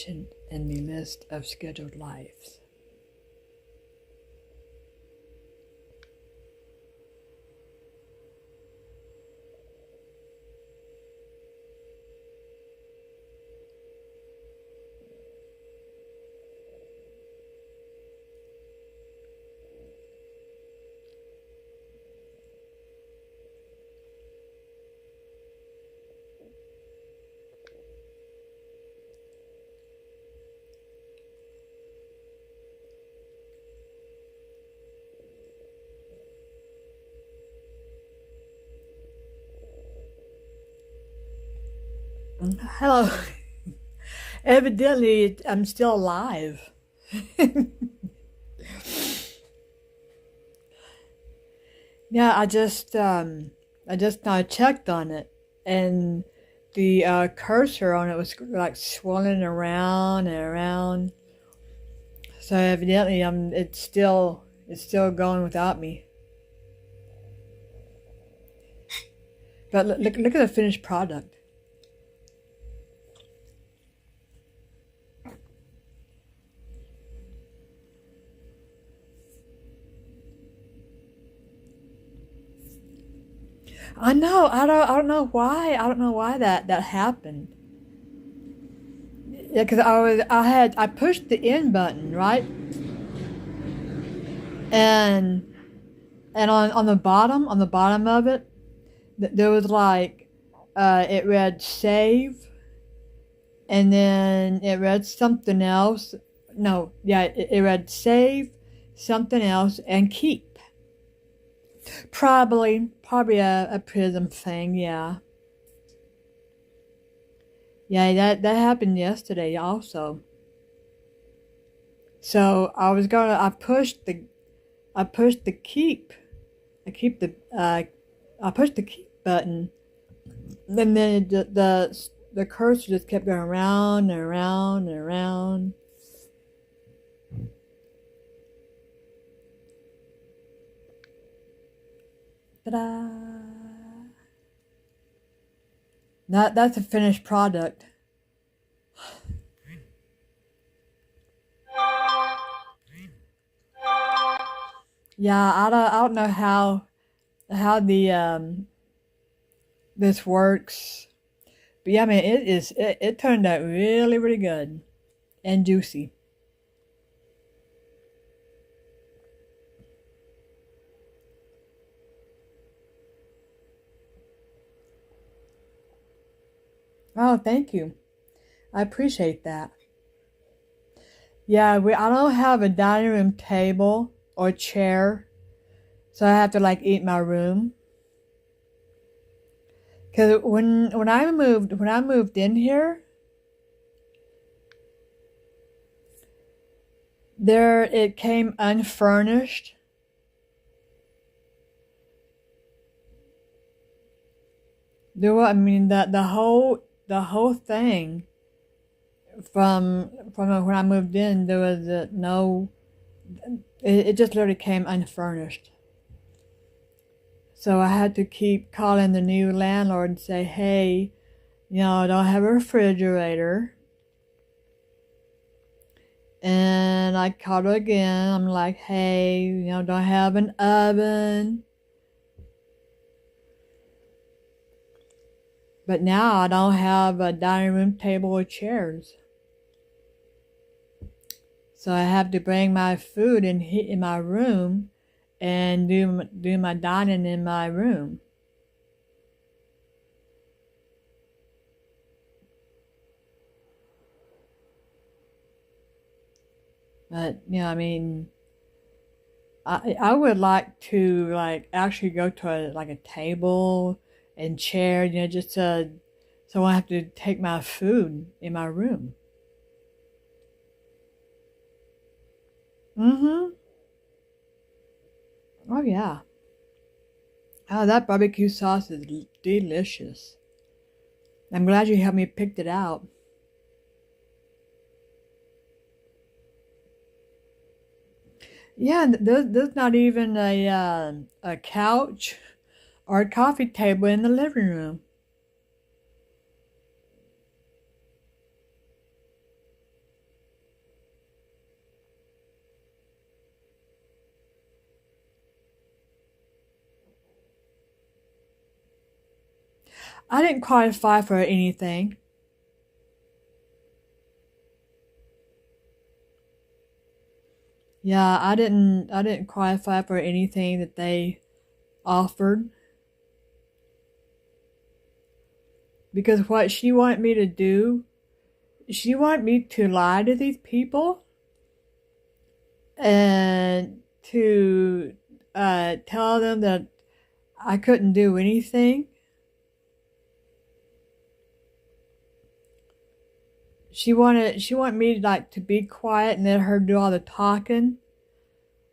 mentioned in the list of scheduled lives. Hello. Evidently, I'm still alive. Yeah, I just now checked on it, and the cursor on it was like swirling around and around. So evidently, it's still going without me. But look at the finished product. I know. I don't know why. I don't know why that happened. Yeah, because I pushed the end button, right, and on the bottom of it, there was like, it read save, and then it read something else. No, yeah, it read save, something else, and keep. Probably a prism thing. Yeah, yeah, that happened yesterday also. So I pushed the keep. I keep the I pushed the keep button, and then the cursor just kept going around and around and around. Ta-da! That's a finished product. Yeah, I don't know how the this works, but yeah, I mean it turned out really really good and juicy. Oh, thank you. I appreciate that. Yeah, I don't have a dining room table or chair, so I have to like eat in my room. Cause when I moved in here, there it came unfurnished. I mean the whole thing from when I moved in, there was no. It just literally came unfurnished. So I had to keep calling the new landlord and say, hey, I don't have a refrigerator. And I called her again. I'm like, hey, don't have an oven. But now I don't have a dining room table or chairs. So I have to bring my food in my room and do my dining in my room. But I mean, I would like to like actually go to a table and chair, just so I have to take my food in my room. Mm-hmm. Oh yeah. Oh, that barbecue sauce is delicious. I'm glad you helped me pick it out. Yeah, there's not even a couch or a coffee table in the living room. I didn't qualify for anything. Yeah, I didn't qualify for anything that they offered because what she wanted me to do, she wanted me to lie to these people and to tell them that I couldn't do anything. She wanted me like to be quiet and let her do all the talking.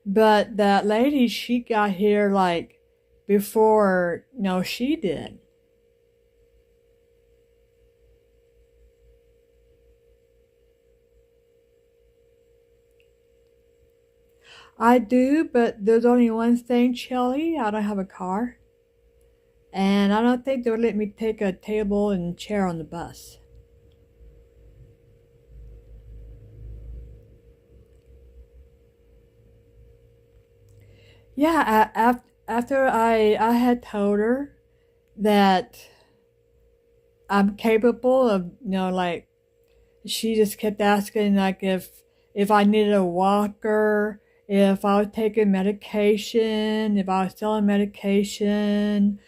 But that lady, she got here like before, she did. I do, but there's only one thing, Shelly. I don't have a car. And I don't think they'll let me take a table and chair on the bus. Yeah, after I had told her that I'm capable of, like, she just kept asking, like, if I needed a walker, if I was taking medication, if I was still on medication.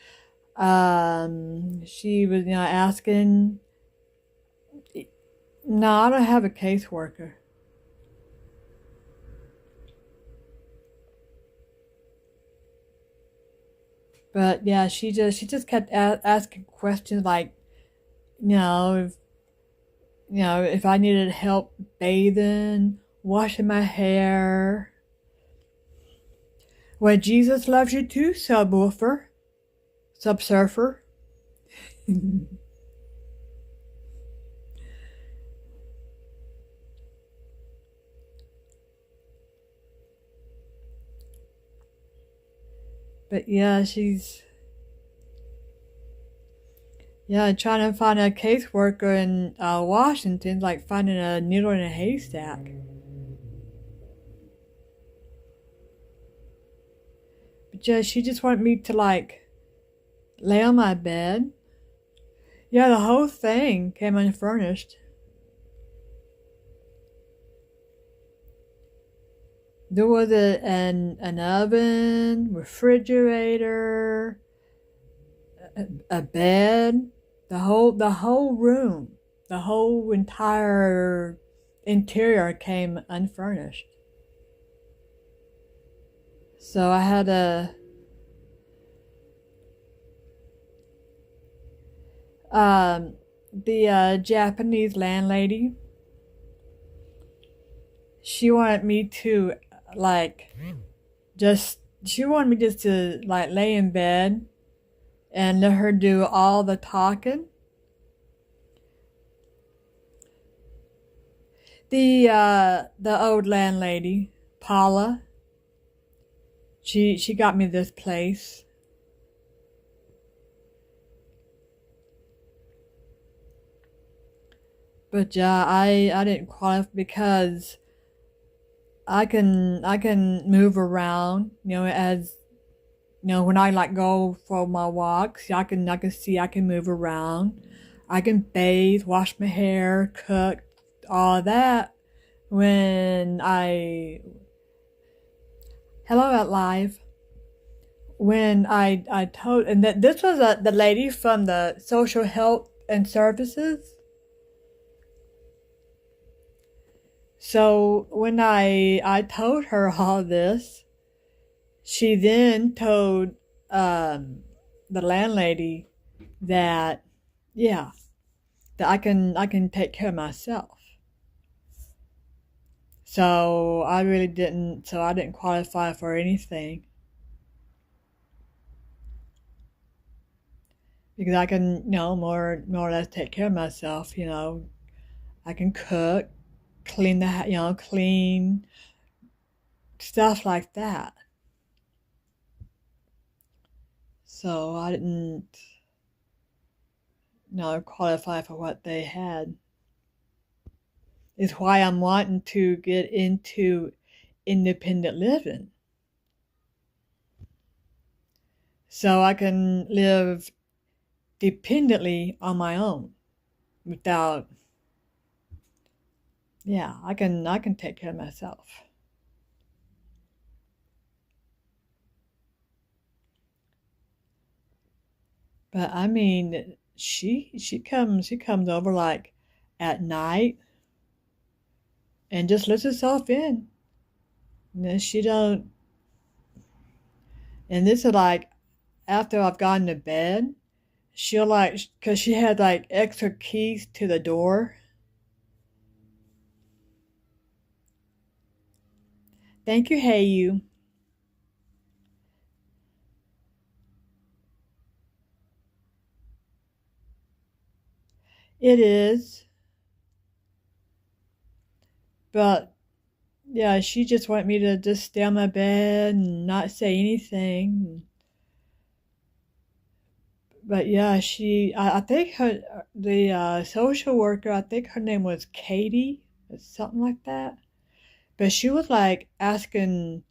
She was, asking. No, I don't have a caseworker. But yeah, she just kept asking questions like, you know, if if I needed help bathing, washing my hair. Well, Jesus loves you too, subwoofer, subsurfer. But yeah, she's trying to find a caseworker in Washington, like finding a needle in a haystack. But she just wanted me to like lay on my bed. Yeah, the whole thing came unfurnished. There was an oven, refrigerator, a bed, the whole room, the whole entire interior came unfurnished. So I had um, the Japanese landlady. She wanted me to like just she wanted me just to like lay in bed and let her do all the talking. The old landlady, Paula, she got me this place. But yeah, I didn't qualify because I can move around, as when I like go for my walks, I can see I can move around. I can bathe, wash my hair, cook, all that when I hello at live. When I told and that this was the lady from the social health and services. So when I told her all this, she then told the landlady that yeah, that I can take care of myself. So I didn't qualify for anything because I can, more or less take care of myself, I can cook, clean clean stuff like that. So I didn't, qualify for what they had. Is why I'm wanting to get into independent living so I can live dependently on my own without, yeah, I can take care of myself. But I mean, she comes over like at night and just lets herself in. And then she don't, and this is like after I've gone to bed, she'll like, cause she had like extra keys to the door. Thank you, hey you. It is, but yeah, she just wanted me to just stay on my bed and not say anything. But yeah, I think the social worker, I think her name was Katie, or something like that. But she was like asking,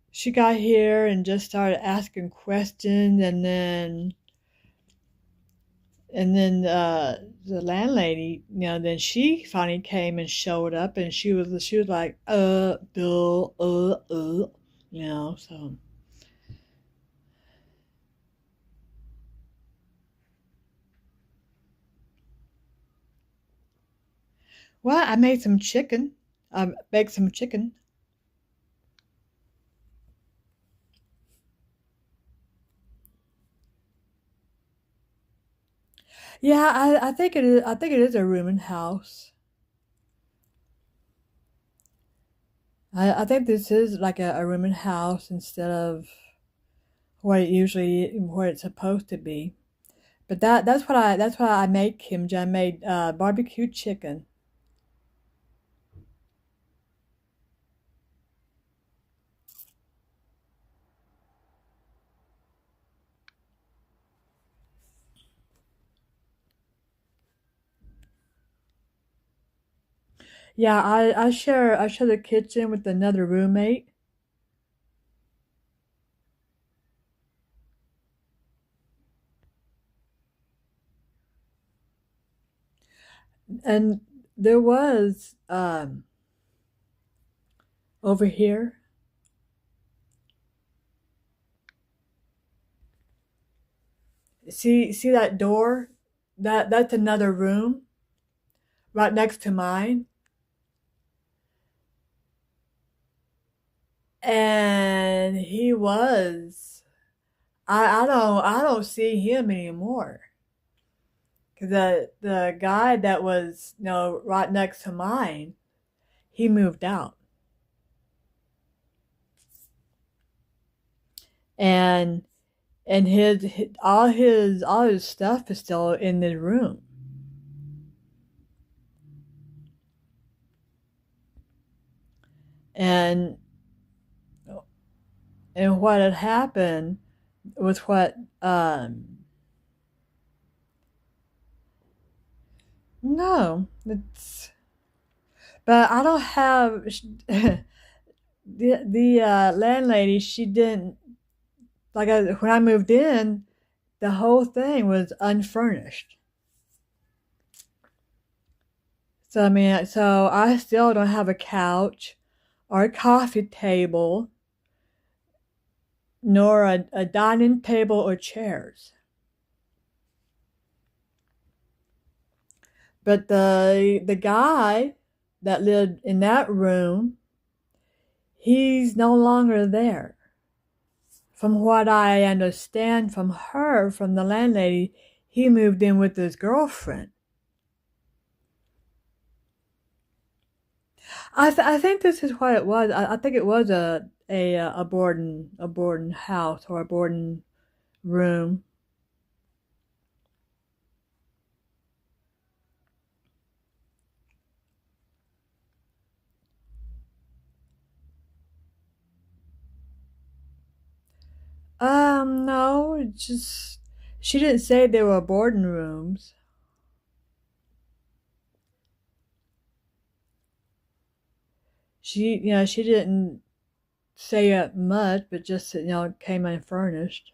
she got here and just started asking questions, and then the landlady, then she finally came and showed up, and she was like, Bill, so. Well, I made some chicken. I baked some chicken. Yeah, I think it is. I think it is a rooming house. I think this is like a rooming house instead of what it's supposed to be. But that's what I made, Kimchi. I made barbecue chicken. Yeah, I share the kitchen with another roommate, and there was over here. See that door? That's another room right next to mine. And he was, I don't see him anymore. 'Cause the guy that was, right next to mine, he moved out. And all his stuff is still in the room. And and what had happened was what no, it's, but I don't have the landlady, she didn't, when I moved in, the whole thing was unfurnished. So I mean, so I still don't have a couch or a coffee table, nor a dining table or chairs. But the guy that lived in that room, he's no longer there. From what I understand from her, from the landlady, he moved in with his girlfriend. I think this is what it was. I think it was a boarding house or a boarding room. No, it just, she didn't say they were boarding rooms. She didn't say it much, but just, it came unfurnished.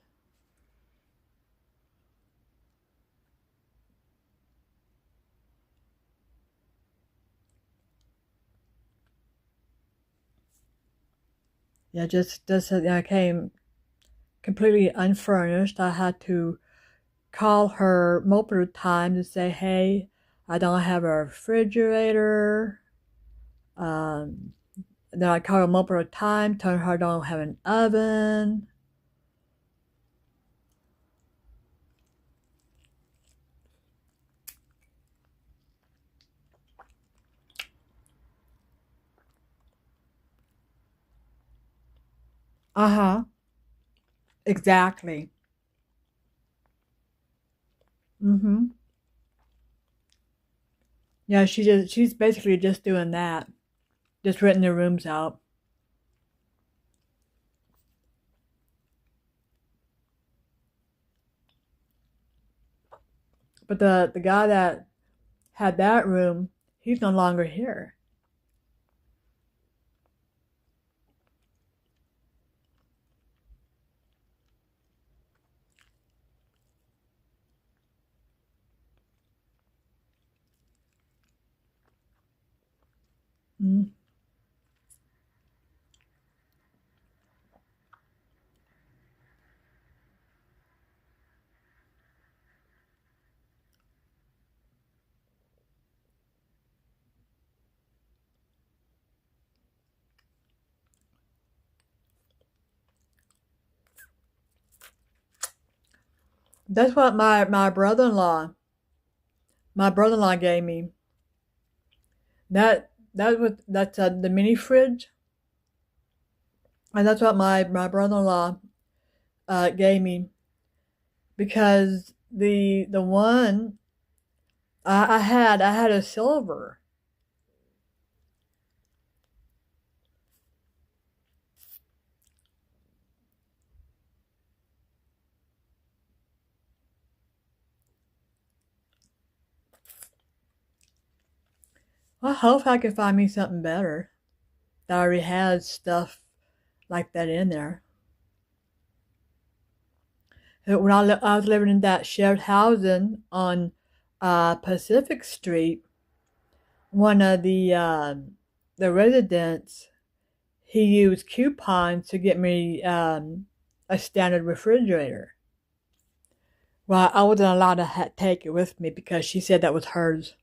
Yeah, just I came completely unfurnished. I had to call her multiple times and say, "Hey, I don't have a refrigerator." Um, then I called her multiple times, telling her I don't have an oven. Uh huh. Exactly. Mm-hmm. Yeah, she's basically just doing that, just renting the rooms out. But the guy that had that room, he's no longer here. Mm. That's what my brother-in-law gave me. That's the mini fridge, and that's what my brother-in-law gave me because the one I had a silver. I hope I can find me something better that already has stuff like that in there. When I was living in that shared housing on Pacific Street, one of the residents, he used coupons to get me a standard refrigerator. Well, I wasn't allowed to take it with me because she said that was hers.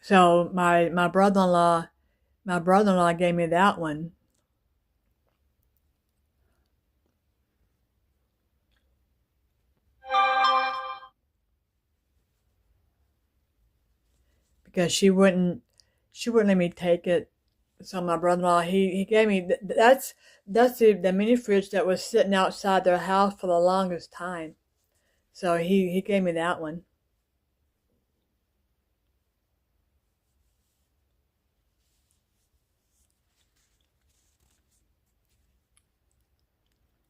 So my brother-in-law gave me that one. Because she wouldn't let me take it. So my brother-in-law he gave me that's the mini fridge that was sitting outside their house for the longest time. So he gave me that one.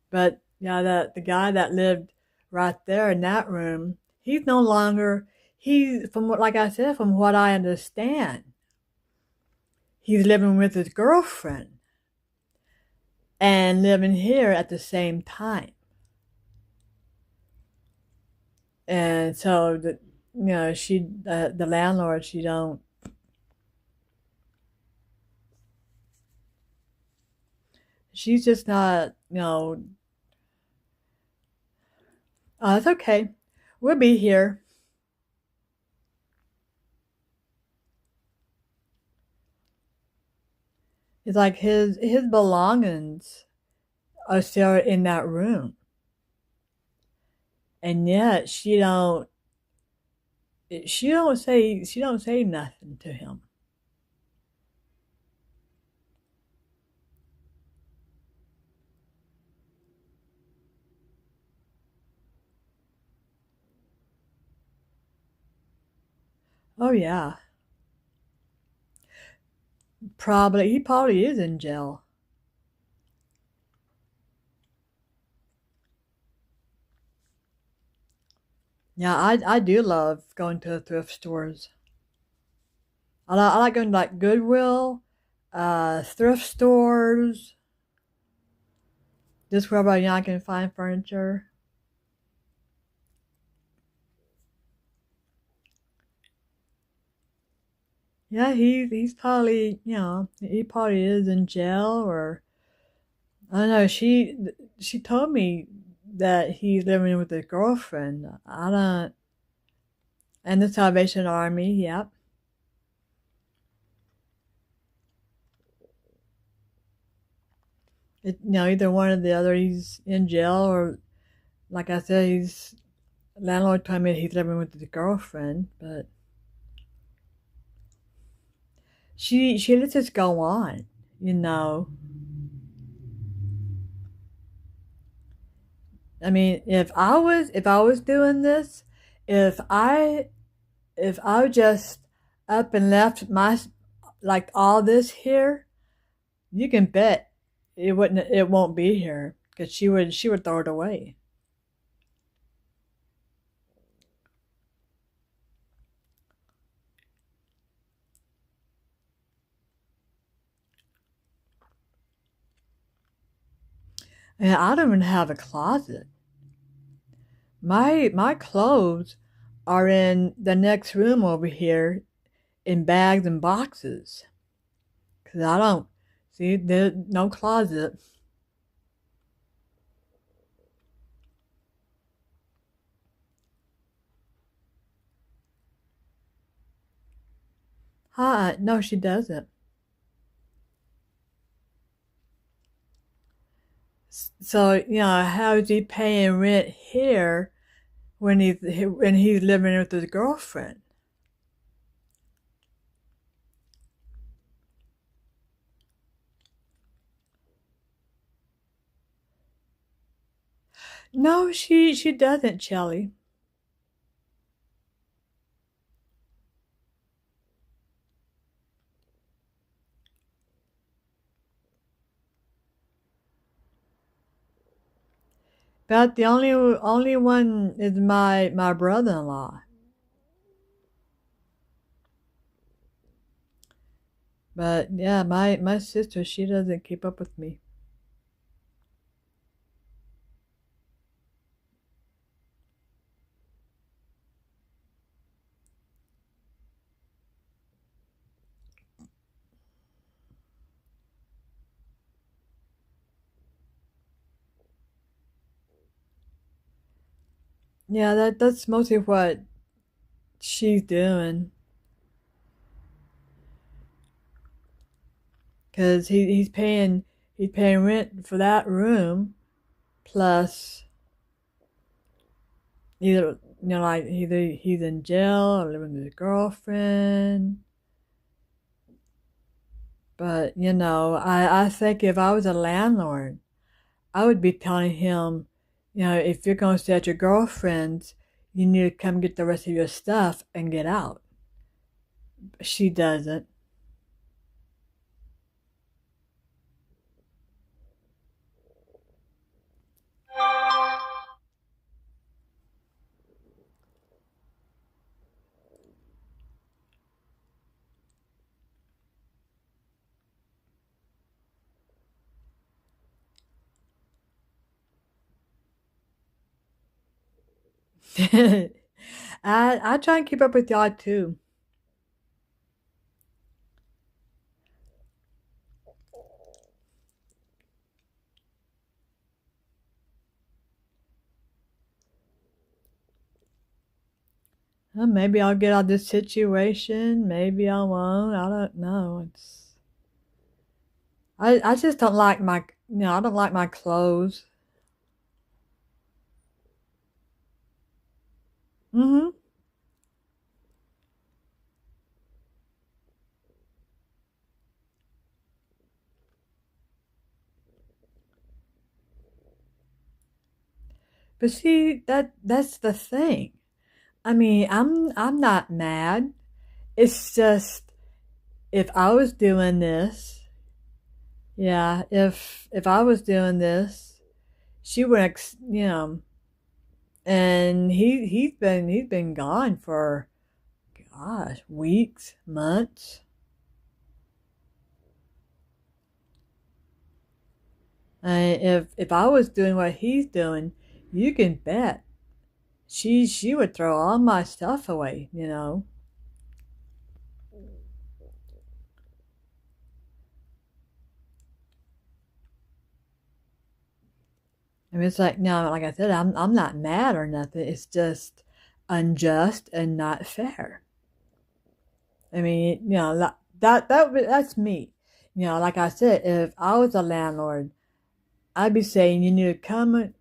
But yeah, the guy that lived right there in that room, he's no longer he from what like I said, from what I understand, he's living with his girlfriend and living here at the same time. And so the landlord, she's just not, oh, it's okay. We'll be here. It's like his belongings are still in that room. And yet she don't say nothing to him. Oh yeah. He probably is in jail. Yeah, I do love going to the thrift stores. I like going to like Goodwill, thrift stores, just wherever I can find furniture. Yeah, he's probably, he probably is in jail, or I don't know. She told me that he's living with his girlfriend. I don't. And the Salvation Army. Yep. Either one or the other. He's in jail, or like I said, he's landlord told me he's living with his girlfriend. But she lets us go on. You know. I mean, if I was doing this, if I if I just up and left my like all this here, you can bet it won't be here because she would throw it away. And I don't even have a closet. My clothes are in the next room over here in bags and boxes because I don't see there's no closet. Hi, no, she doesn't. So how is he paying rent here when he's living with his girlfriend? No, she doesn't, Shelly. But the only one is my brother-in-law. But yeah, my sister, she doesn't keep up with me. Yeah, that's mostly what she's doing. Cause he's paying rent for that room plus either like either he's in jail or living with his girlfriend. But I think if I was a landlord, I would be telling him, if you're going to stay at your girlfriend's, you need to come get the rest of your stuff and get out. She doesn't. I try and keep up with y'all too. Maybe I'll get out of this situation. Maybe I won't. I don't know. I just don't like I don't like my clothes. Mm-hmm. But see, that's the thing. I mean, I'm not mad. It's just if I was doing this, yeah, if I was doing this, she would, and he's been gone for gosh, weeks, months. And if I was doing what he's doing, you can bet she would throw all my stuff away. I mean, it's like, no, like I said, I'm not mad or nothing. It's just unjust and not fair. I mean, that's me. Like I said, if I was a landlord, I'd be saying you need to come,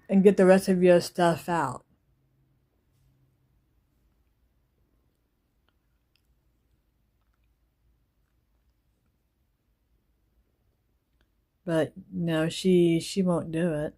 and get the rest of your stuff out. But no, she won't do it.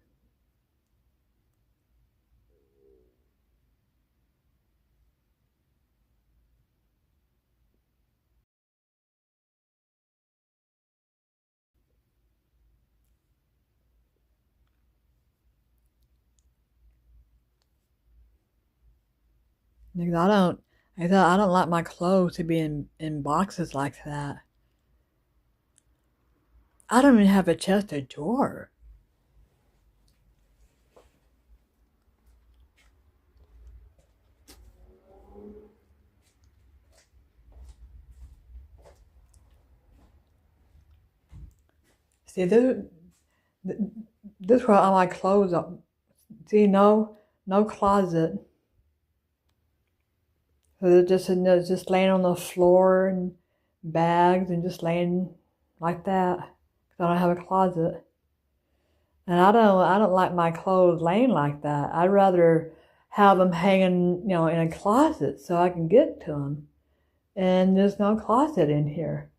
Because I don't like my clothes to be in boxes like that. I don't even have a chest or drawer. See, this where all my clothes are. See, no closet. So they're just in there, just laying on the floor and bags and just laying like that. 'Cause I don't have a closet. And I don't like my clothes laying like that. I'd rather have them hanging, in a closet so I can get to them. And there's no closet in here.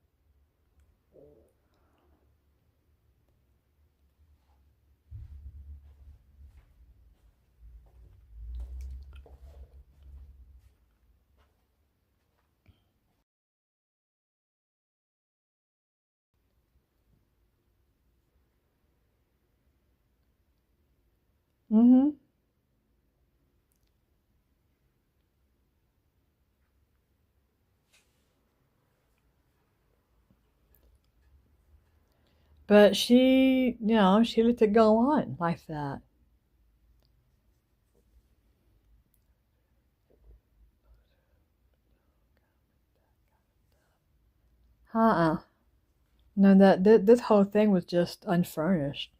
Hmm. But she let it go on like that. Uh-uh. No, this whole thing was just unfurnished.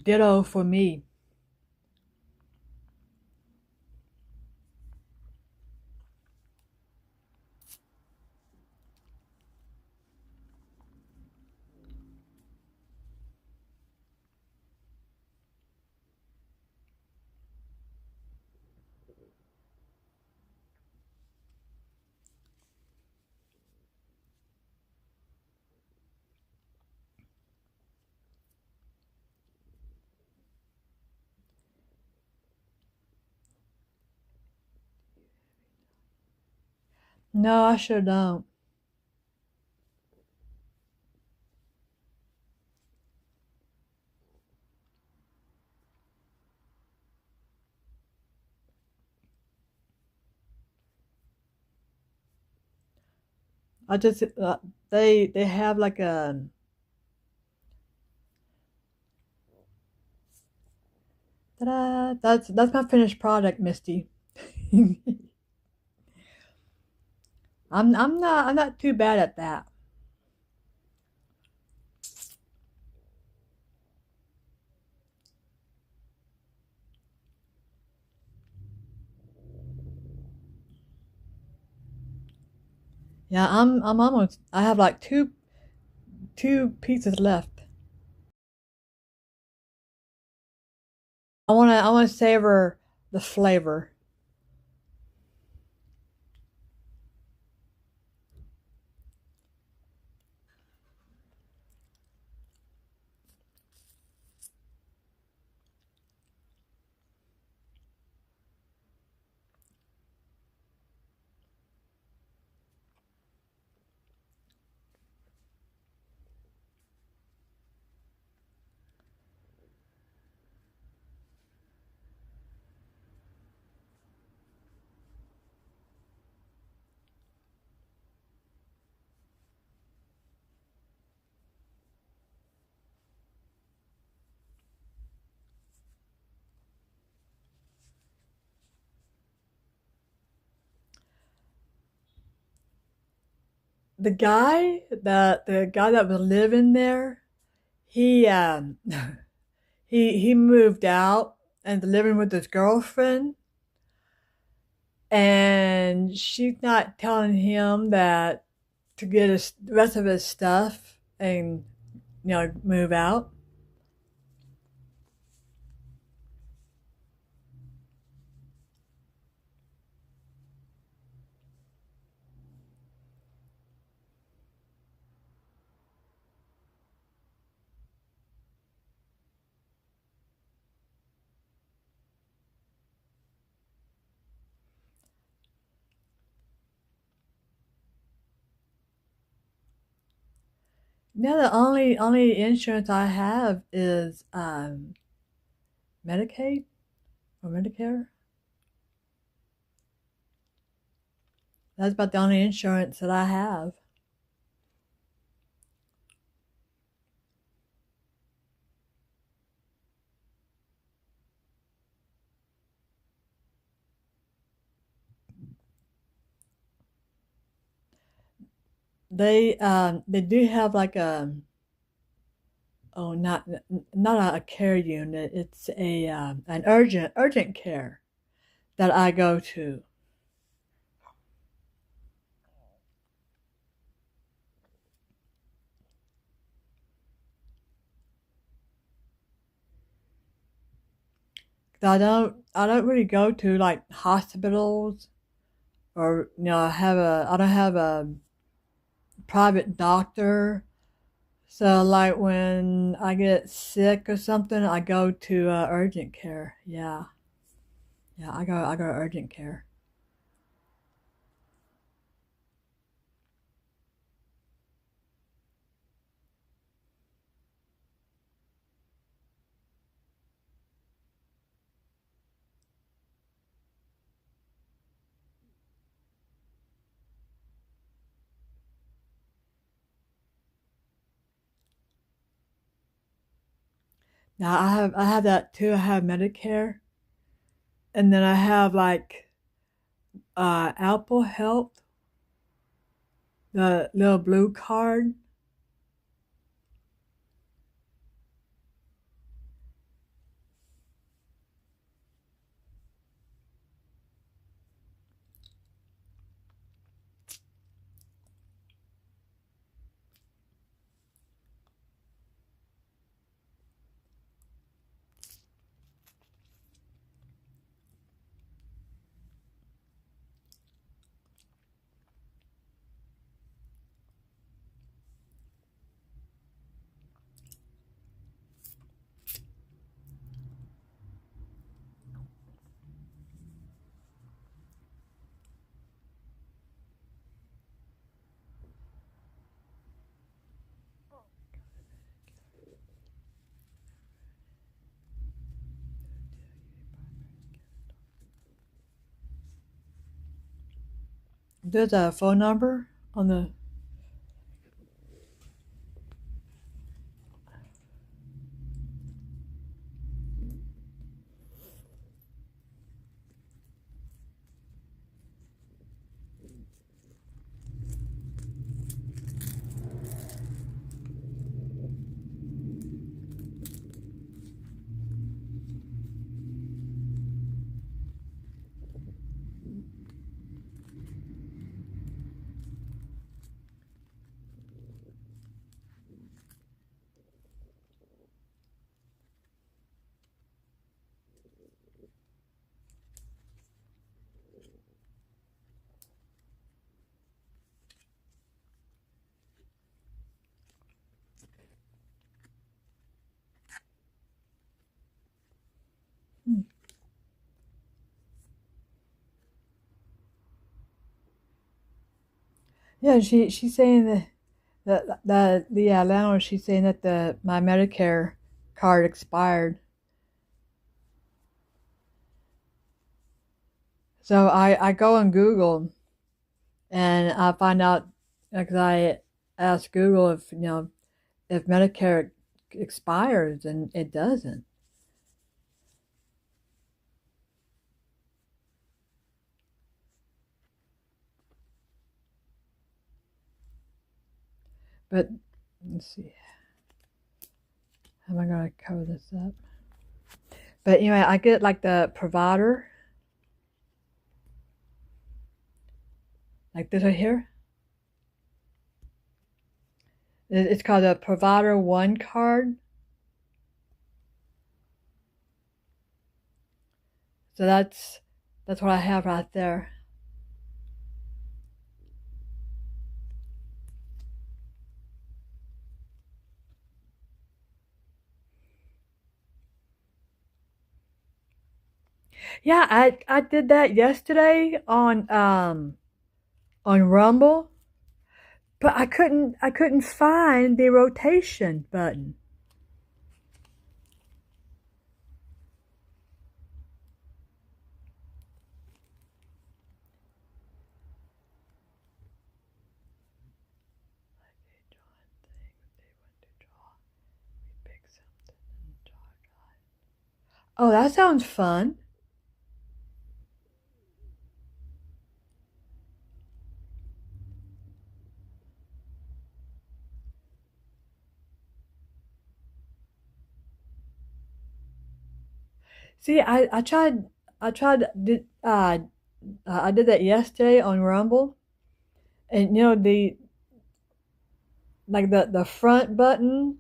Ditto for me. No, I sure don't. I just they have like a ta-da. That's my finished product, Misty. I'm not too bad at that. Yeah, I'm almost. I have like two pieces left. I wanna savor the flavor. The guy that was living there, he he moved out and living with his girlfriend, and she's not telling him that to get the rest of his stuff and move out. No, the only insurance I have is Medicaid or Medicare. That's about the only insurance that I have. They do have like a oh not a care unit. It's a an urgent care that I go to. 'Cause I don't really go to like hospitals or I don't have a private doctor. So like when I get sick or something, I go to urgent care. Yeah, yeah, I go to urgent care. Now I have that too. I have Medicare, and then I have like Apple Health, the little blue card. There's a phone number on the. Yeah, she's saying the landlord, she's saying that the my Medicare card expired. So I go on Google and I find out, because I asked Google if if Medicare expires, and it doesn't. But let's see, how am I going to cover this up? But anyway, I get like the provider, like this right here. It's called a Provider One card. So that's what I have right there. Yeah, I did that yesterday on Rumble, but I couldn't find the rotation button. Oh, that sounds fun. See, I tried I did that yesterday on Rumble, and the like the front button,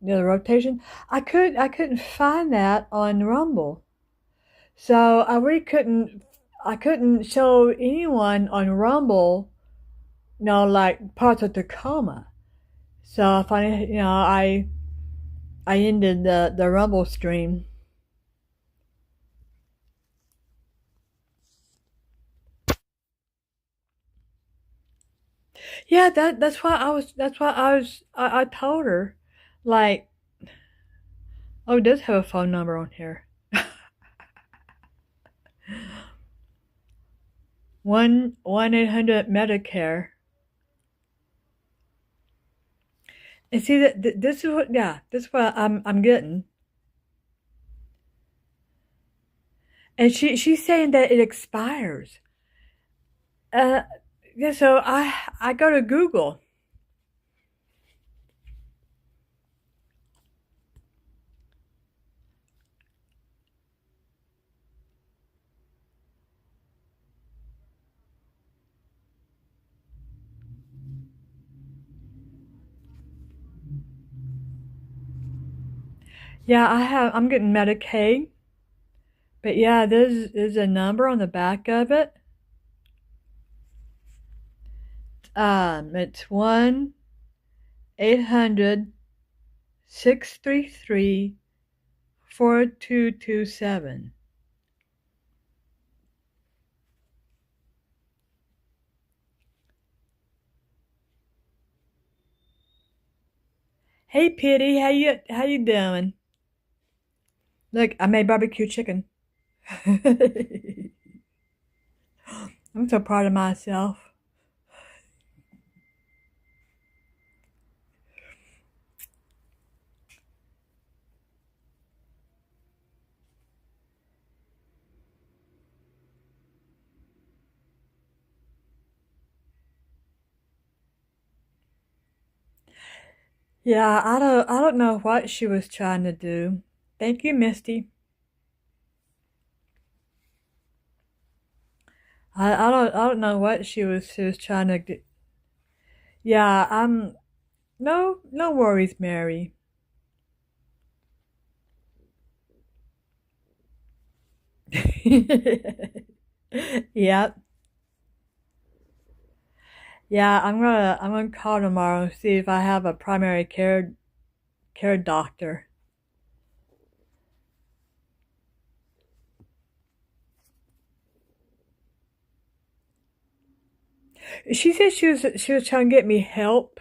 the rotation. I couldn't find that on Rumble, so I really couldn't show anyone on Rumble, like parts of Tacoma. So I finally, I ended the Rumble stream. Yeah, that's why I told her, like, oh, it does have a phone number on here. 1-800 Medicare. And see that this is what, yeah, this is what I'm getting. And she's saying that it expires. Uh yeah, so I go to Google. Yeah, I'm getting Medicaid. But yeah, there's a number on the back of it. It's 1-800-633-4227. Hey Pitty, how you doing? Look, I made barbecue chicken. I'm so proud of myself. Yeah, I don't know what she was trying to do. Thank you, Misty. I don't know what she was trying to do. Yeah, no worries, Mary. Yep. Yeah, I'm gonna call tomorrow and see if I have a primary care doctor. She said she was trying to get me help.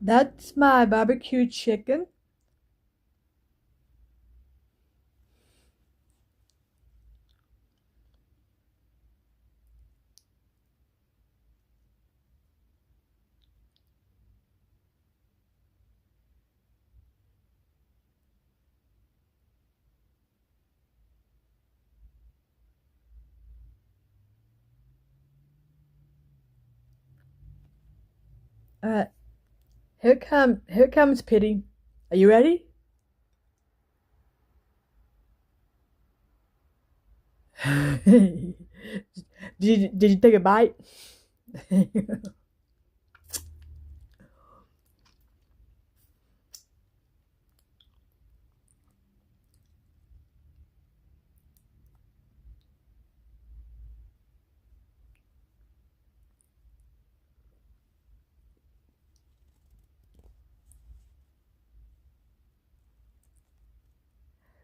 That's my barbecue chicken. Uh, here comes Pity. Are you ready? Did you take a bite?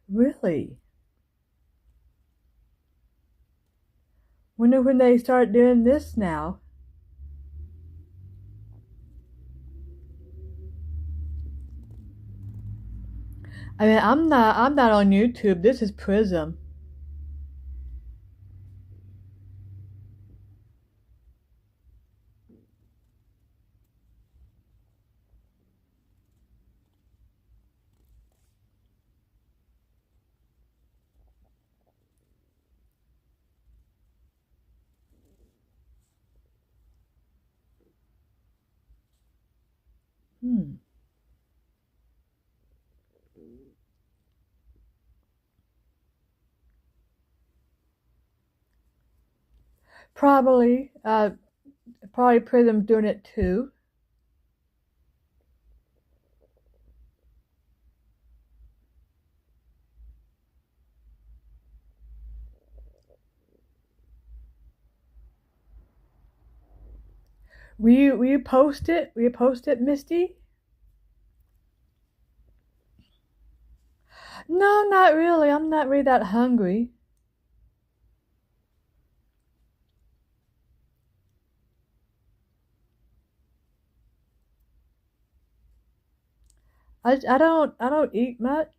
Really? Wonder when they start doing this now. I mean, I'm not on YouTube. This is Prism. Hmm. Probably. Probably Prism's doing it too. Will you post it? Will you post it, Misty? No, not really. I'm not really that hungry. I don't eat much.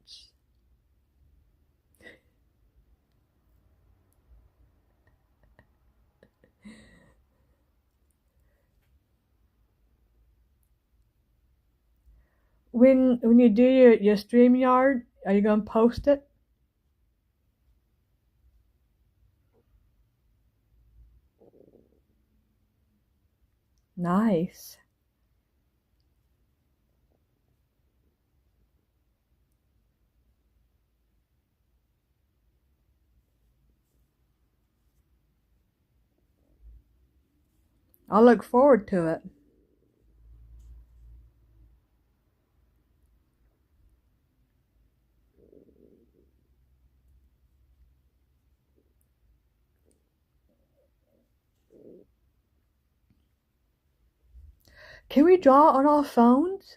When you do your StreamYard, are you gonna post it? Nice. I'll look forward to it. Can we draw on our phones?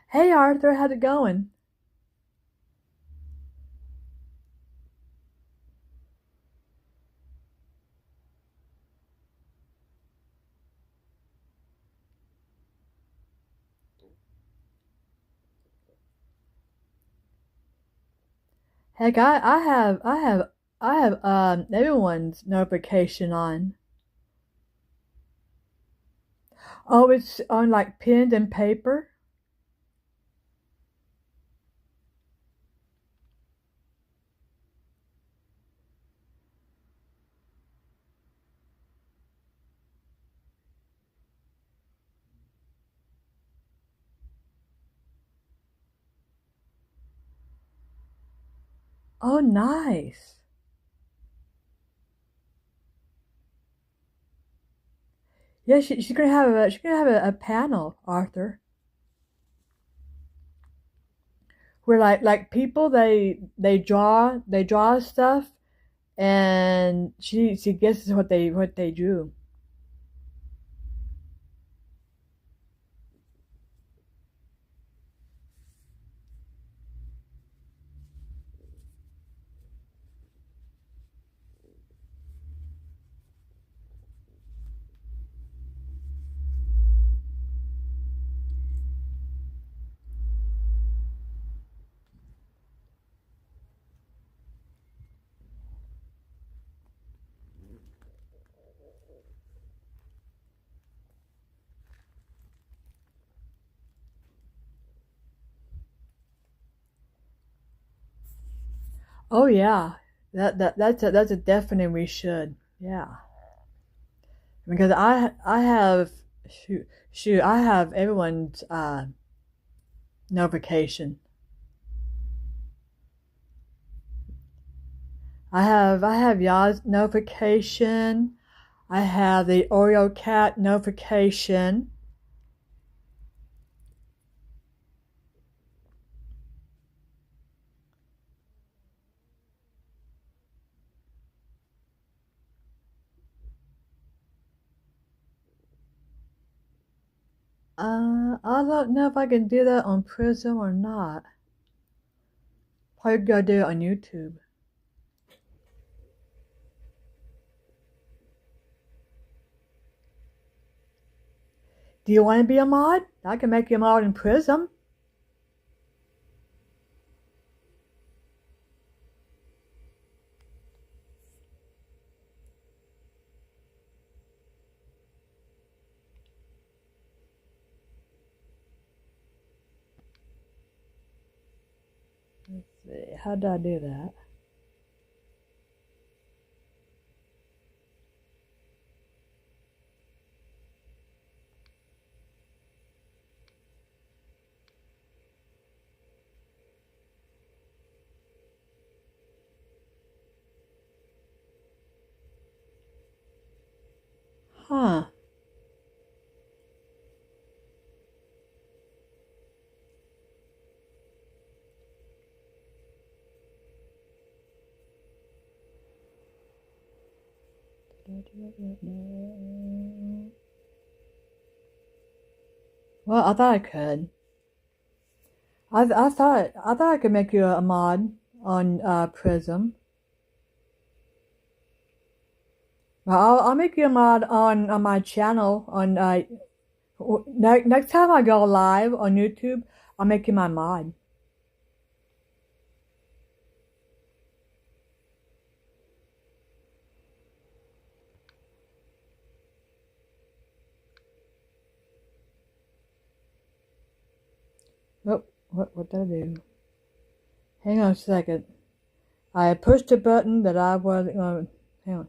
Hey Arthur, how's it going? Heck, I have everyone's notification on. Oh, it's on like pen and paper. Oh, nice. Yeah, she's gonna have a panel, Arthur, where like people they draw stuff, and she guesses what they drew. Oh yeah, that's a definite we should. Yeah, because I have shoot I have everyone's notification. I have y'all's notification. I have the Oreo cat notification. I don't know if I can do that on Prism or not. Probably gotta do it on YouTube. Do you want to be a mod? I can make you a mod in Prism. Let's see, how do I do that? Huh. Well, I thought I could. I thought I could make you a mod on Prism. Well, I'll make you a mod on my channel on next time I go live on YouTube. I'll make you my mod. Oh, what did I do? Hang on a second. I pushed a button that I wasn't going. Hang on.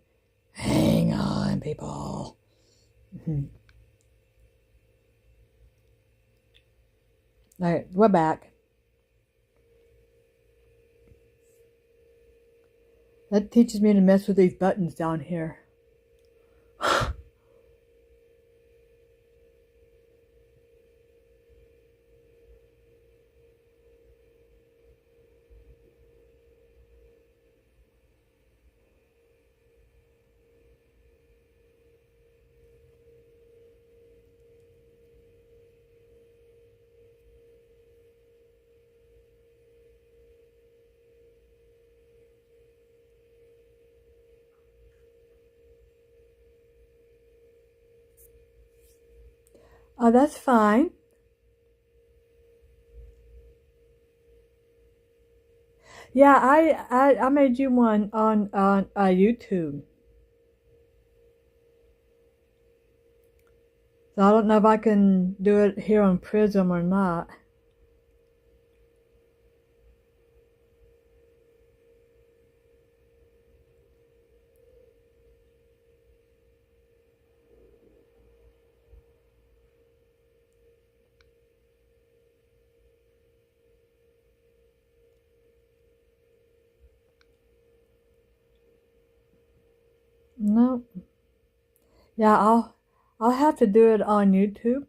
Hang on, people. All right, we're back. That teaches me to mess with these buttons down here. Oh, that's fine. Yeah, I made you one on YouTube. So I don't know if I can do it here on Prism or not. No. Yeah, I'll have to do it on YouTube.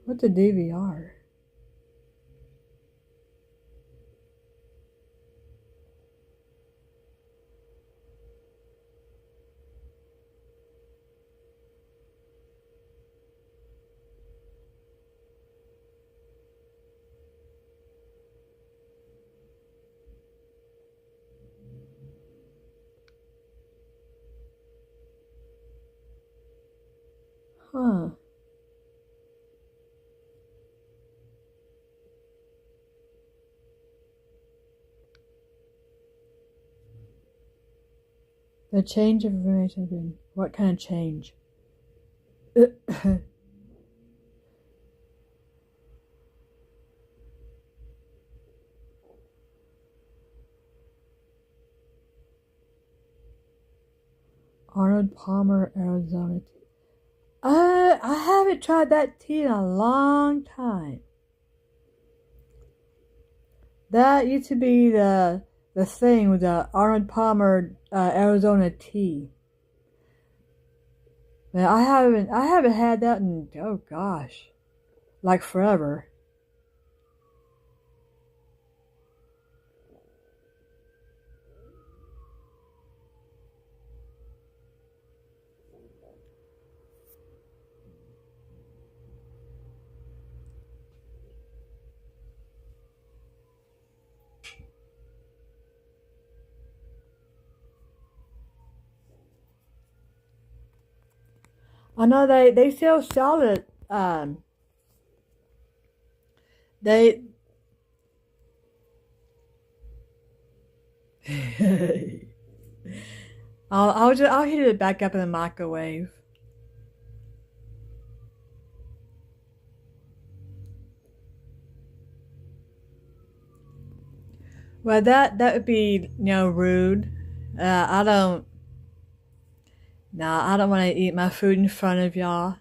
What's a DVR? Huh. The change of information has been. What kind of change? Arnold Palmer, Arizona tea. I haven't tried that tea in a long time. That used to be the thing with the Arnold Palmer Arizona tea. But I haven't had that in, oh gosh, like forever. I know they still sell it. They I'll heat it back up in the microwave. Well, that would be rude. I don't. Nah, I don't want to eat my food in front of y'all.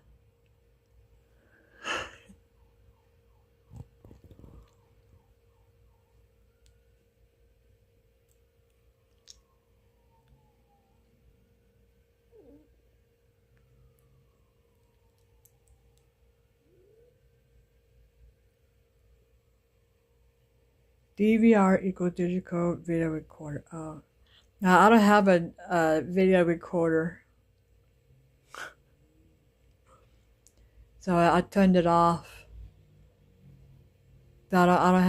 DVR equals digital video recorder. Oh, no, I don't have a video recorder, so I turned it off. So I don't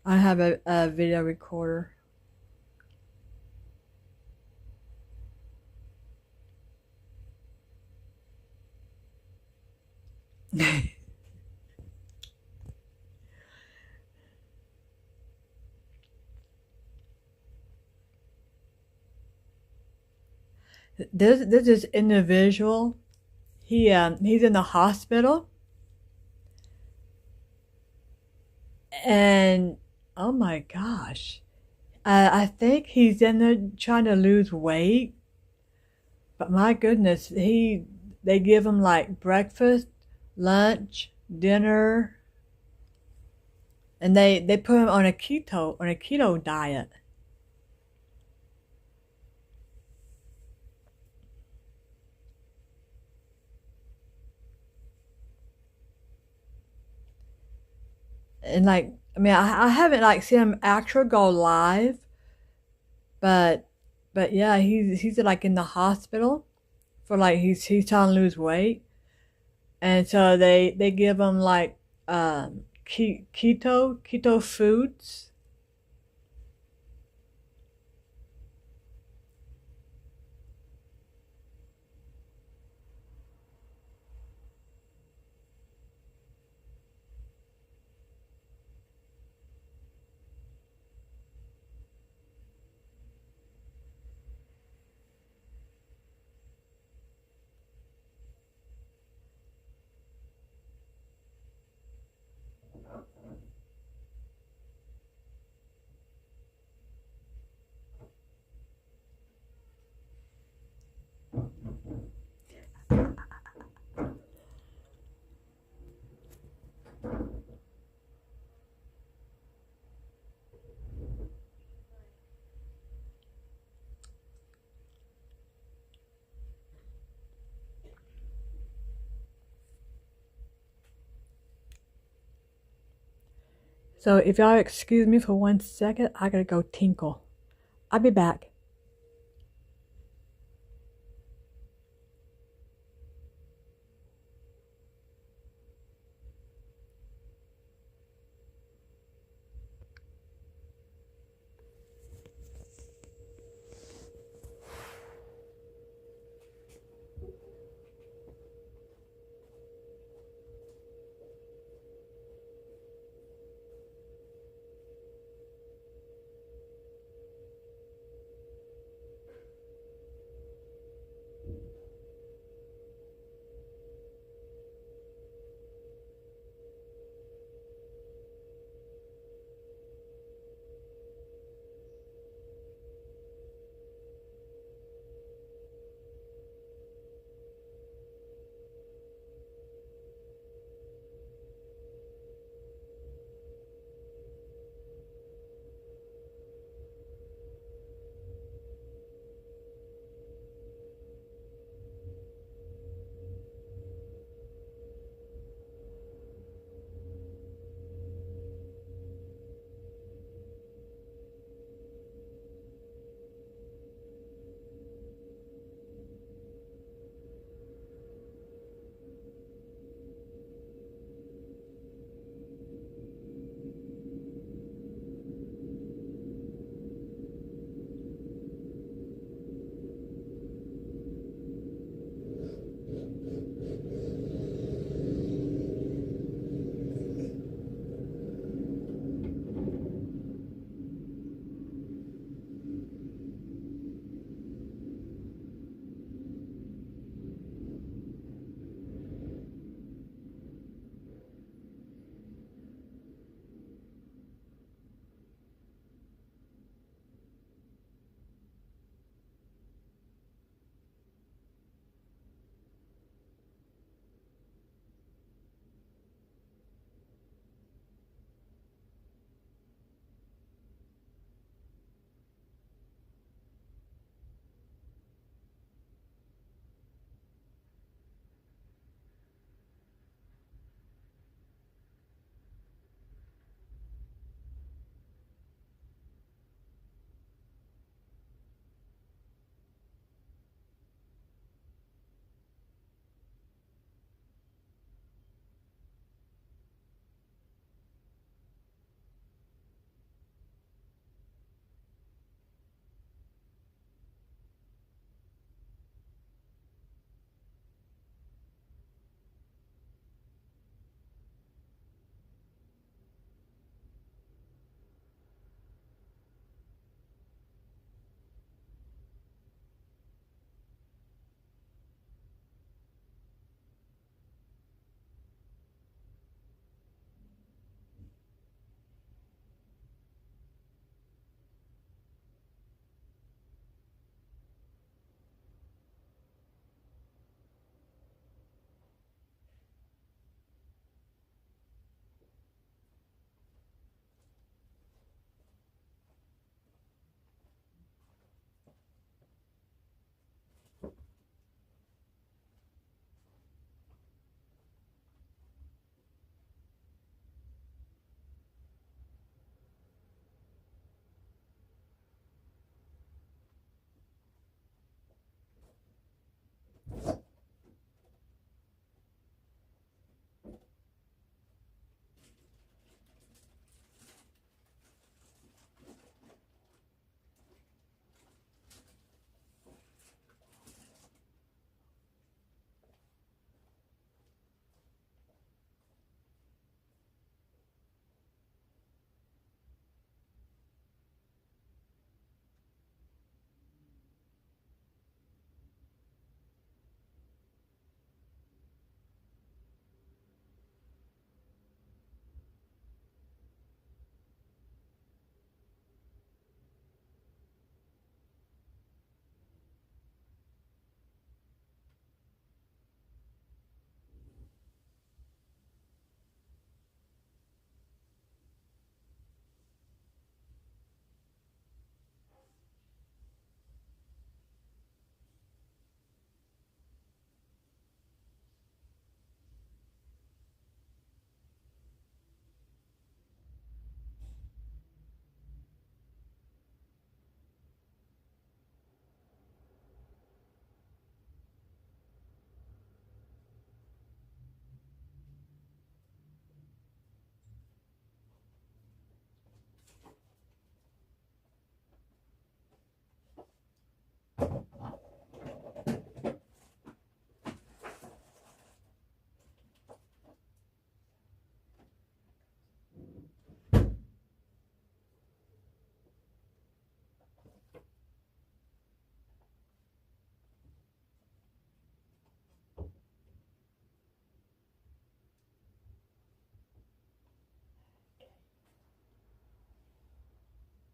have a video recorder. There's this individual. He's in the hospital, and oh my gosh, I think he's in there trying to lose weight. But my goodness, they give him like breakfast, lunch, dinner, and they put him on a keto diet. And like, I mean, I haven't like seen him actually go live, but yeah, he's like in the hospital for like he's trying to lose weight, and so they give him like keto foods. So if y'all excuse me for 1 second, I gotta go tinkle. I'll be back.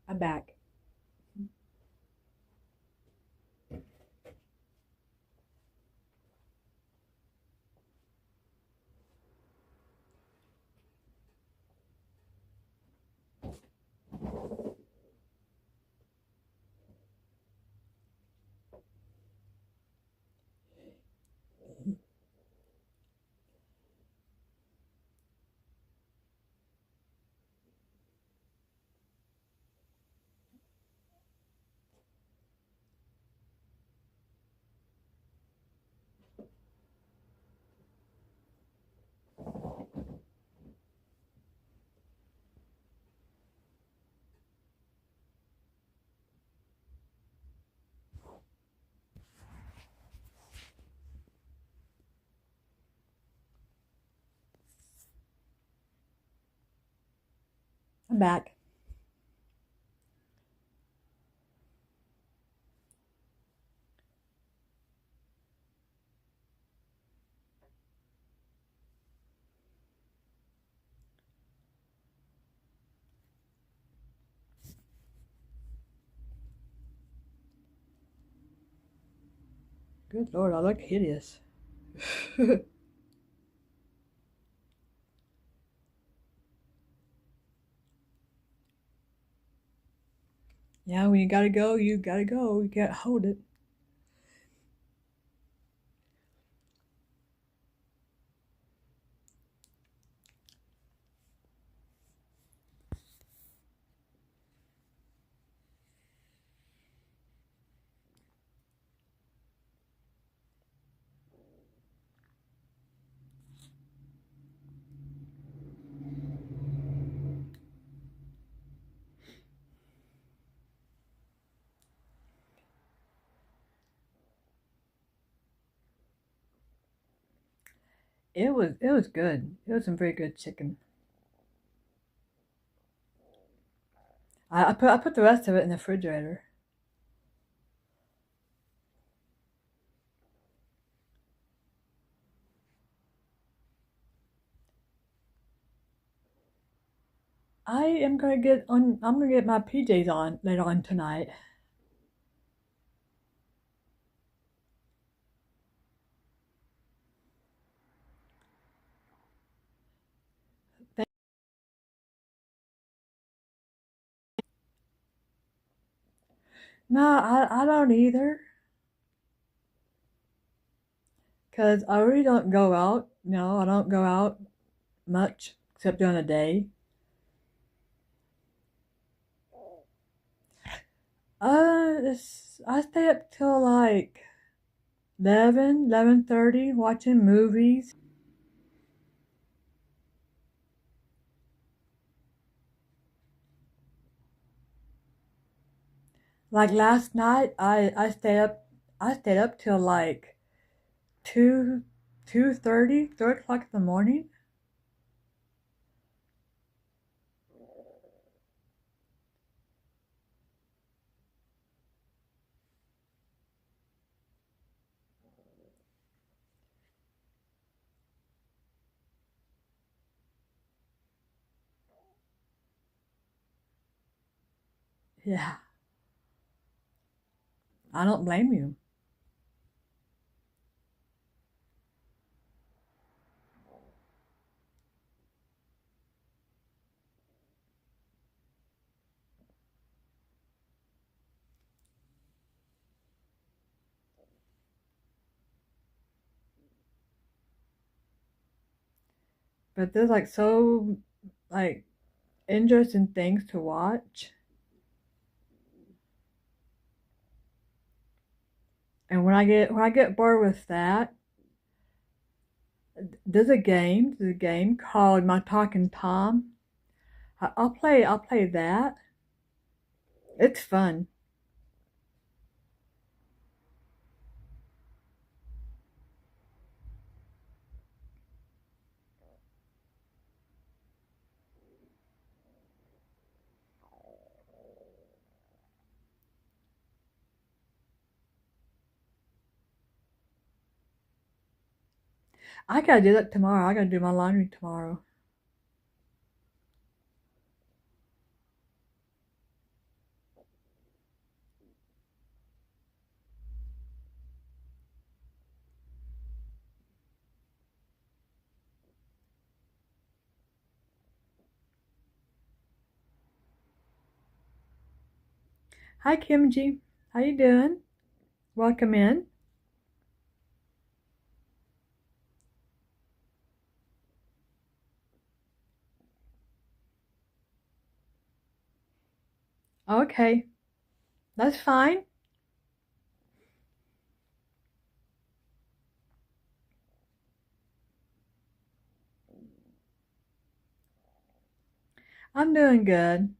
I'm back. I'm back. Good Lord, I look hideous. Yeah, when you gotta go, you gotta go. You can't hold it. It was good. It was some very good chicken. I put the rest of it in the refrigerator. I'm gonna get my PJs on later on tonight. No, I don't either. Cause I really don't go out. No, I don't go out much except during the day. I stay up till like 11:30 watching movies. Like last night, I stayed up till like 2, 2:30, 3 o'clock in the morning. Yeah, I don't blame you. But there's like so like interesting things to watch. And when I get bored with that, there's a game called My Talking Tom. I'll play that. It's fun. I gotta do that tomorrow. I gotta do my laundry tomorrow. Hi, Kimji. How you doing? Welcome in. Okay, that's fine. I'm doing good.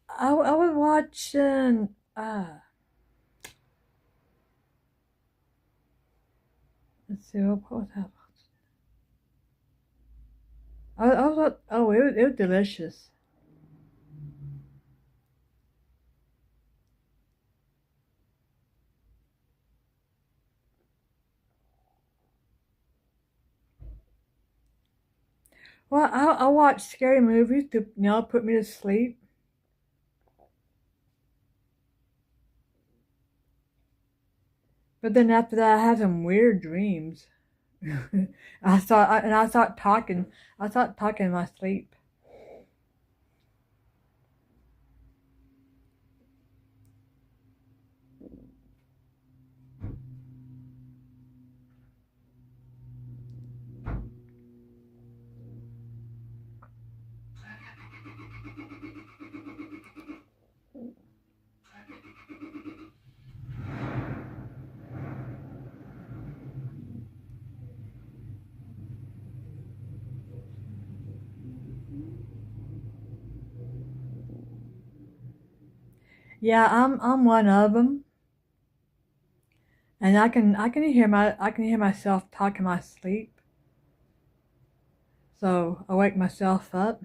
I was watching. Let's see, what was that? I was. Oh, it was delicious. Well, I watch scary movies to put me to sleep. But then after that, I have some weird dreams. I start talking. I start talking in my sleep. Yeah, I'm one of them, and I can hear myself talk in my sleep. So I wake myself up.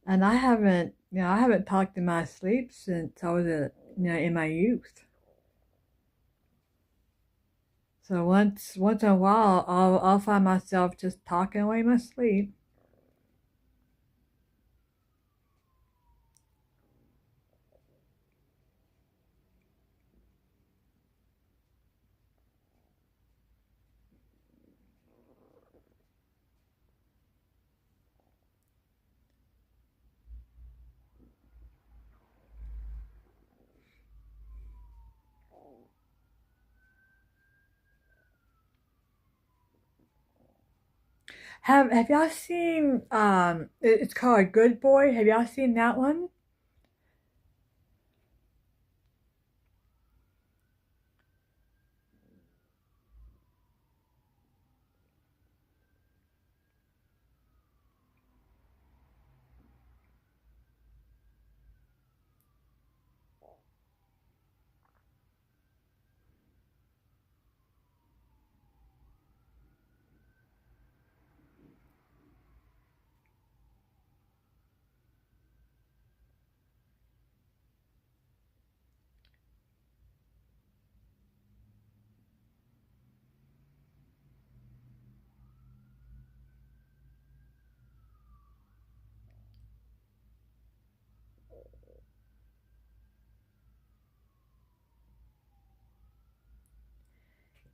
And I haven't talked in my sleep since I was in my youth. So once in a while, I'll find myself just talking away in my sleep. Have y'all seen it's called Good Boy. Have y'all seen that one?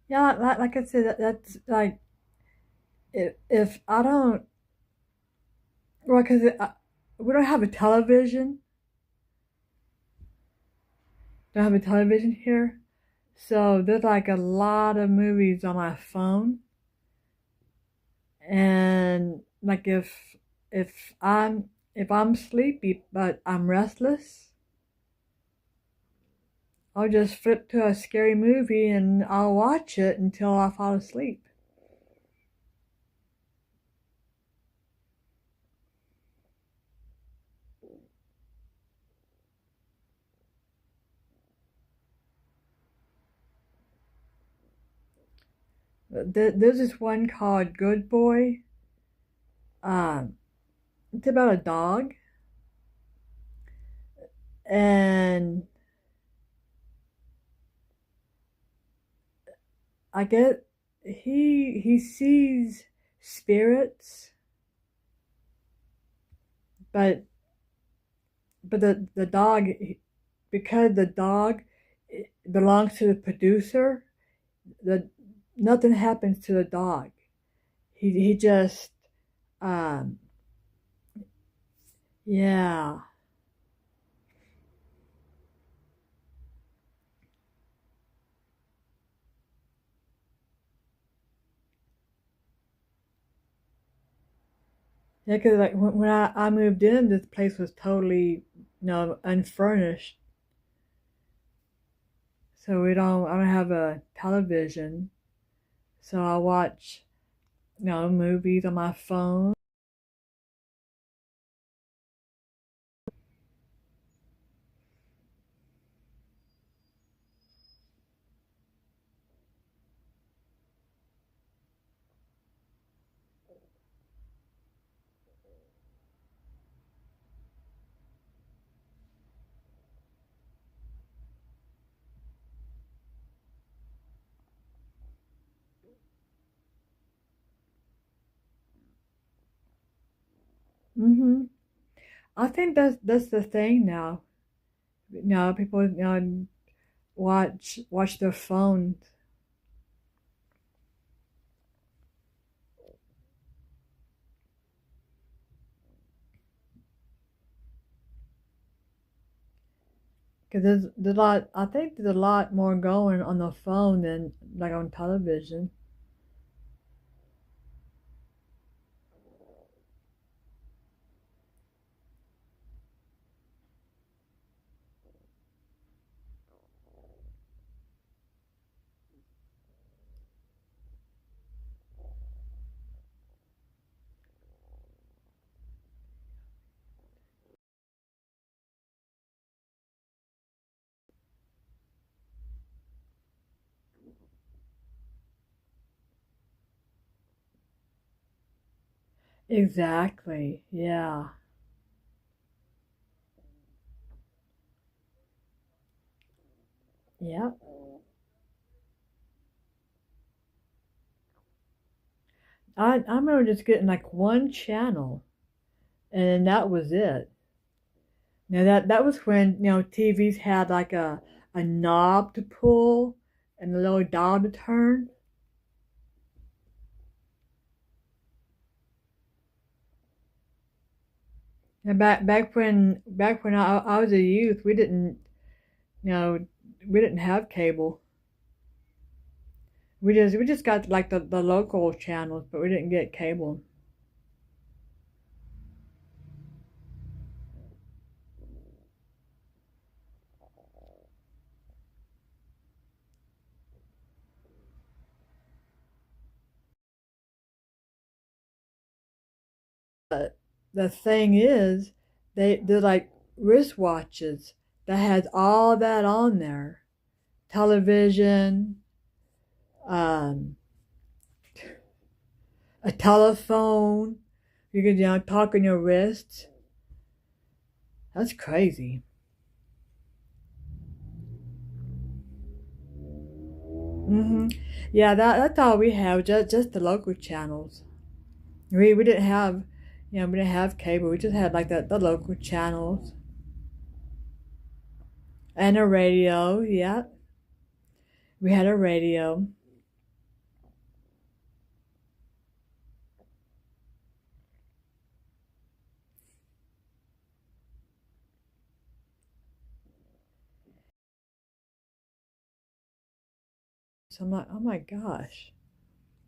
Yeah, like I said, that's like if I don't well, because we don't have a television, don't have a television here, so there's like a lot of movies on my phone, and like if if I'm sleepy but I'm restless, I'll just flip to a scary movie and I'll watch it until I fall asleep. There's this one called Good Boy. Um, it's about a dog, and I get he sees spirits, but the dog, because the dog belongs to the producer, the nothing happens to the dog. He just um yeah. Yeah, because like when I moved in, this place was totally, unfurnished. So I don't have a television. So I watch, movies on my phone. hmm I think that's the thing now. Now people watch their phones because there's a lot. I think there's a lot more going on the phone than like on television. Exactly. Yeah. Yeah. I remember just getting like one channel, and that was it. Now that was when TVs had like a knob to pull and a little dial to turn. And back when I was a youth, you know we didn't have cable. We just got like the local channels, but we didn't get cable. But the thing is, they're like wristwatches that has all that on there. Television, um, a telephone. You can talk on your wrist. That's crazy. Yeah, that's all we have. Just the local channels. We didn't have, we didn't have cable. We just had like the local channels and a radio. Yeah, we had a radio. So I'm like, oh my gosh,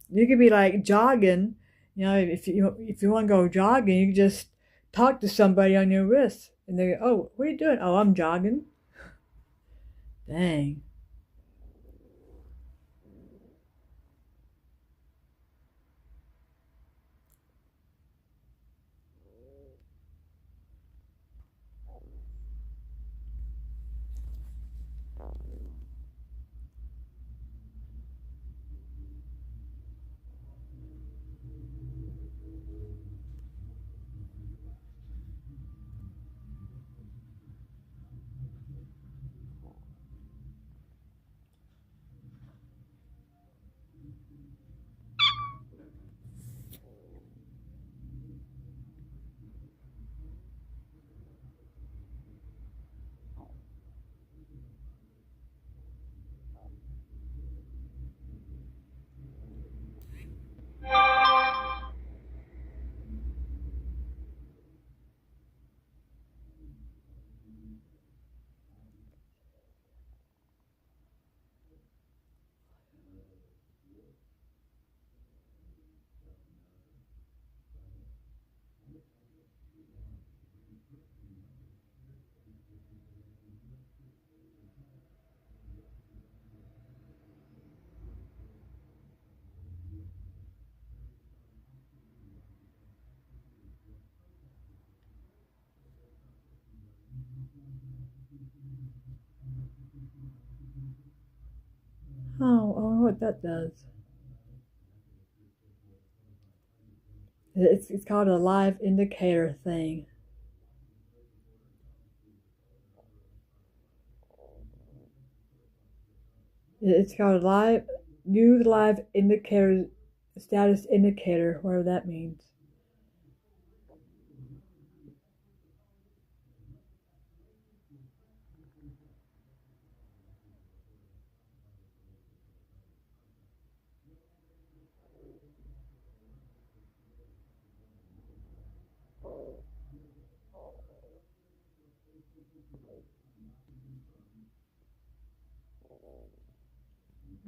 you could be like jogging. If you want to go jogging, you can just talk to somebody on your wrist, and they go, oh, what are you doing? Oh, I'm jogging. Dang. Oh, I wonder what that does. It's called a live indicator thing. It's called a live new live indicator status indicator, whatever that means.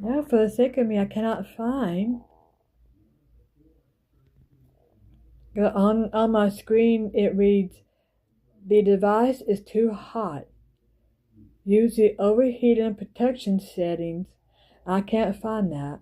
Yeah, for the sake of me, I cannot find. On my screen, it reads, "The device is too hot. Use the overheating protection settings." I can't find that.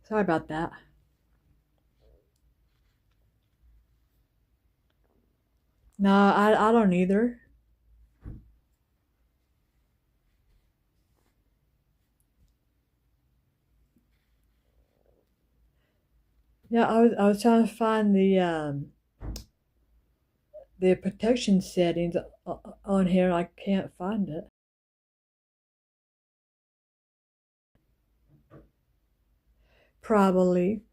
Sorry about that. No, I don't either. Yeah, I was trying to find the protection settings on here. I can't find it. Probably.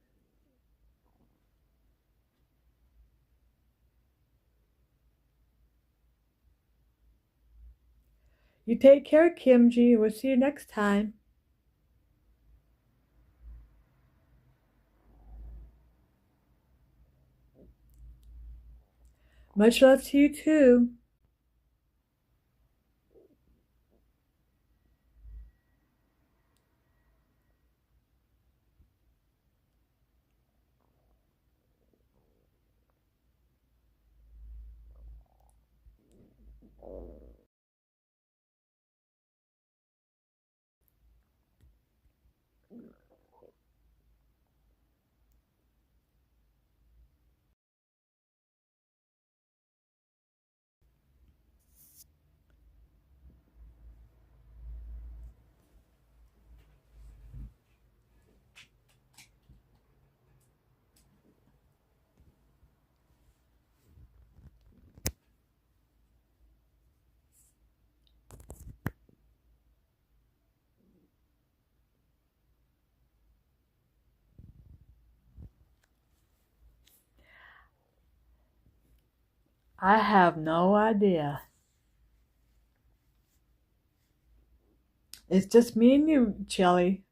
You take care, Kimji. We'll see you next time. Much love to you too. I have no idea. It's just me and you, Chelly.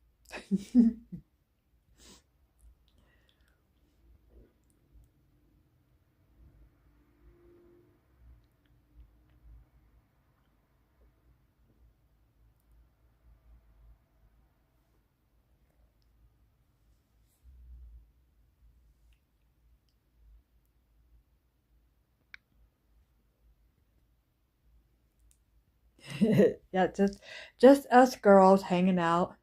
Yeah, just us girls hanging out.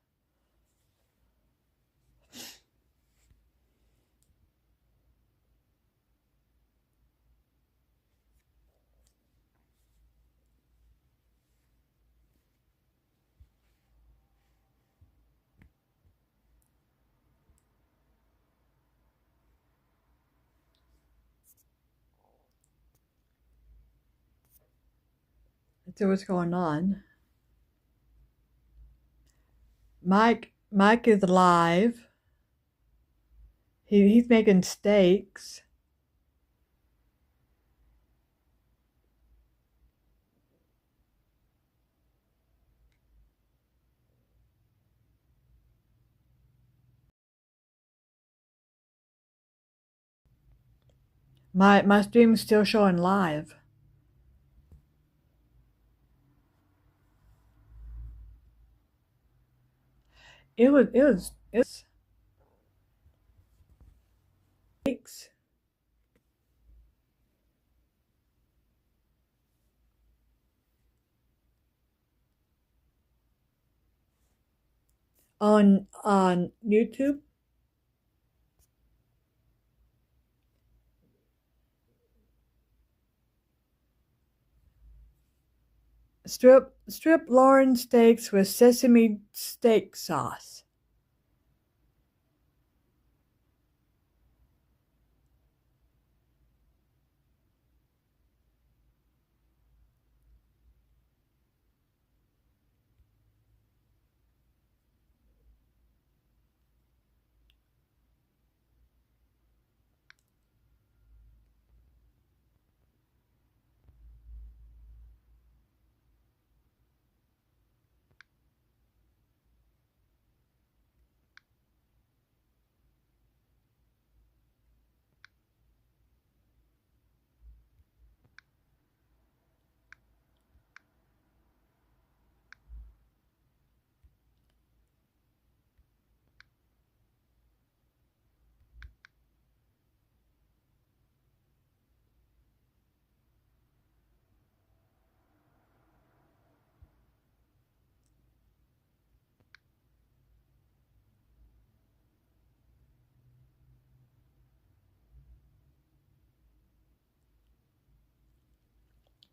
Let's see what's going on. Mike is live. He's making steaks. My stream is still showing live. It was steaks. on YouTube. Strip loin steaks with sesame steak sauce.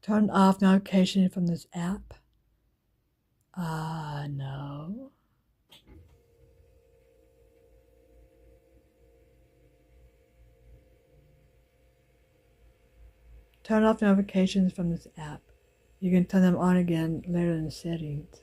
Turn off notification from this app. No. Turn off notifications from this app. You can turn them on again later in the settings.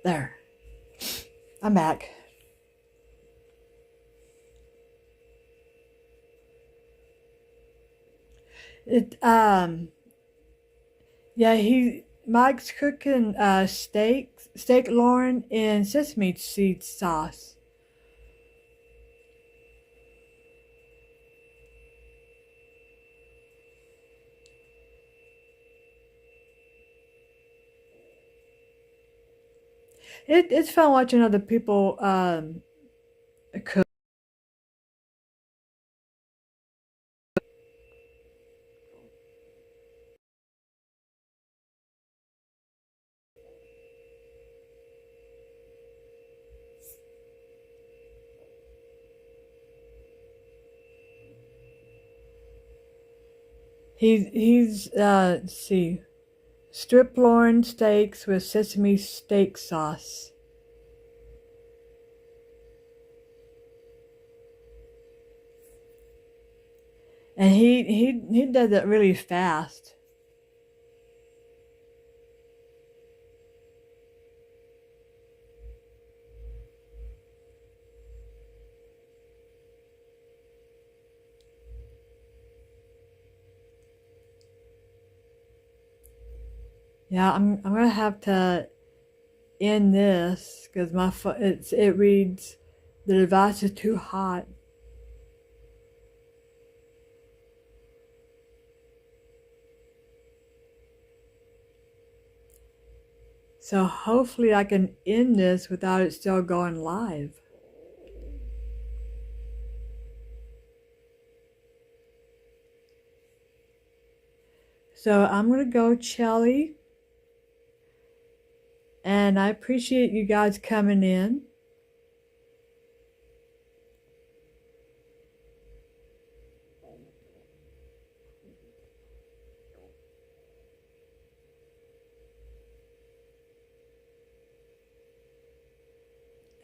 There. I'm back. It yeah, Mike's cooking steak loin in sesame seed sauce. It's fun watching other people cook. He's let's see, strip loin steaks with sesame steak sauce. And he does it really fast. Yeah, I'm gonna have to end this because it reads the device is too hot. So hopefully I can end this without it still going live. So I'm gonna go, Chelly, and I appreciate you guys coming in.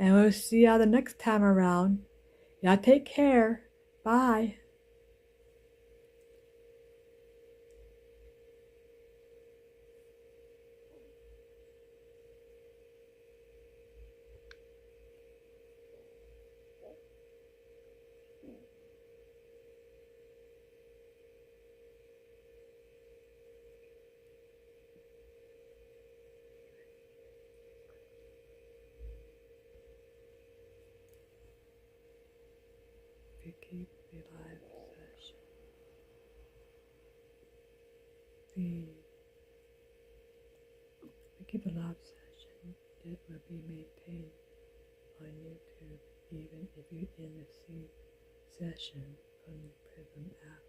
And we'll see y'all the next time around. Y'all take care. Bye. Vicky. live session. We keep a live session. It will be maintained on YouTube even if you end the session from the Prism app.